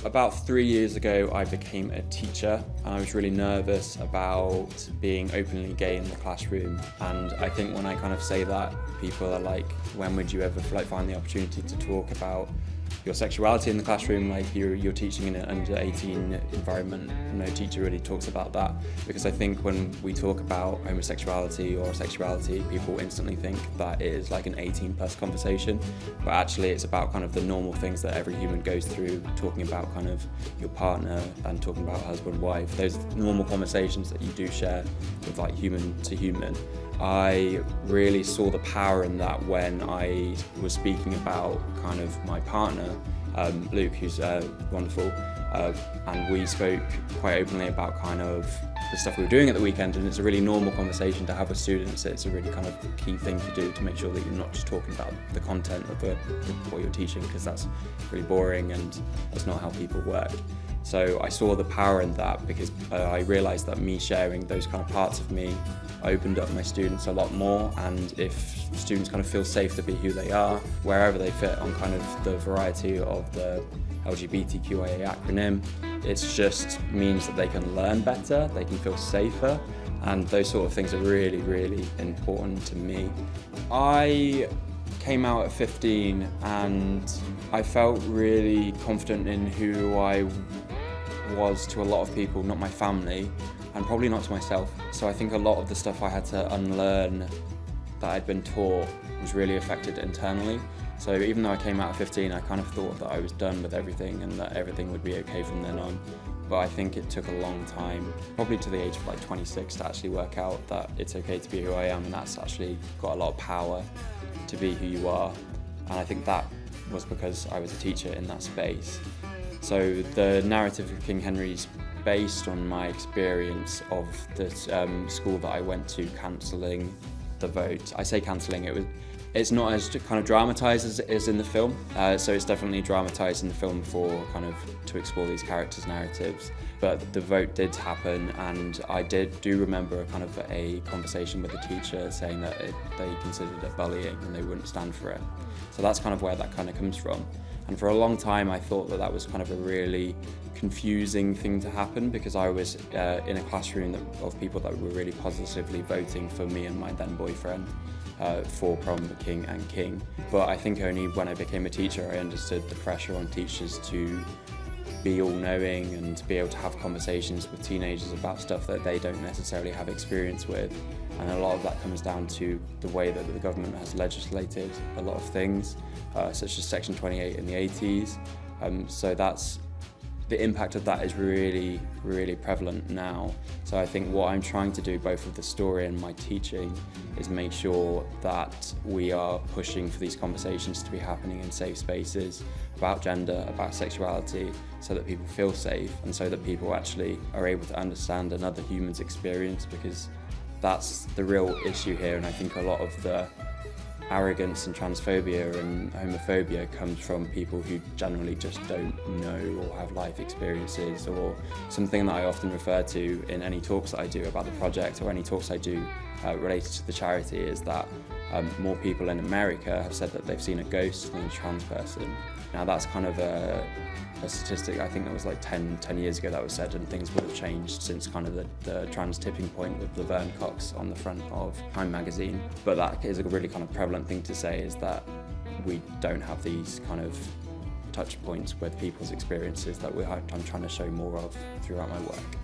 About 3 years ago, I became a teacher, and I was really nervous about being openly gay in the classroom. And I think when I kind of say that, people are like, when would you ever find the opportunity to talk about your sexuality in the classroom? Like you're teaching in an under 18 environment. No teacher really talks about that, because I think when we talk about homosexuality or sexuality, people instantly think that it is like an 18+ conversation, but actually it's about kind of the normal things that every human goes through, talking about kind of your partner and talking about husband, wife, those normal conversations that you do share with like human to human. I really saw the power in that when I was speaking about kind of my partner, Luke, who's wonderful, and we spoke quite openly about kind of the stuff we were doing at the weekend, and it's a really normal conversation to have with students. It's a really kind of key thing to do to make sure that you're not just talking about the content of what you're teaching, because that's really boring and that's not how people work. So I saw the power in that, because I realised that me sharing those kind of parts of me opened up my students a lot more, and if students kind of feel safe to be who they are, wherever they fit on kind of the variety of the LGBTQIA acronym, it just means that they can learn better, they can feel safer, and those sort of things are really, really important to me. I came out at 15 and I felt really confident in who I was to a lot of people, not my family, and probably not to myself. So I think a lot of the stuff I had to unlearn that I'd been taught was really affected internally. So even though I came out at 15, I kind of thought that I was done with everything and that everything would be okay from then on. But I think it took a long time, probably to the age of like 26, to actually work out that it's okay to be who I am, and that's actually got a lot of power to be who you are. And I think that was because I was a teacher in that space. So the narrative of King Henry's based on my experience of the school that I went to cancelling the vote. I say cancelling, it's not as kind of dramatised as it is in the film, so it's definitely dramatised in the film for kind of to explore these characters' narratives. But the vote did happen, and I do remember a kind of a conversation with the teacher saying that they considered it bullying and they wouldn't stand for it. So that's kind of where that kind of comes from. And for a long time I thought that was kind of a really confusing thing to happen, because I was in a classroom of people that were really positively voting for me and my then boyfriend for prom, king and king. But I think only when I became a teacher I understood the pressure on teachers to be all-knowing and to be able to have conversations with teenagers about stuff that they don't necessarily have experience with. And a lot of that comes down to the way that the government has legislated a lot of things, such as Section 28 in the 80s. So the impact of that is really, really prevalent now. So I think what I'm trying to do, both with the story and my teaching, is make sure that we are pushing for these conversations to be happening in safe spaces about gender, about sexuality, so that people feel safe and so that people actually are able to understand another human's experience, because that's the real issue here. And I think a lot of the arrogance and transphobia and homophobia comes from people who generally just don't know or have life experiences. Or something that I often refer to in any talks that I do about the project, or any talks I do related to the charity, is that more people in America have said that they've seen a ghost than a trans person. Now that's kind of a statistic, I think that was like 10 years ago that was said, and things would have changed since kind of the trans tipping point with Laverne Cox on the front of Time magazine. But that is a really kind of prevalent thing to say, is that we don't have these kind of touch points with people's experiences that I'm trying to show more of throughout my work.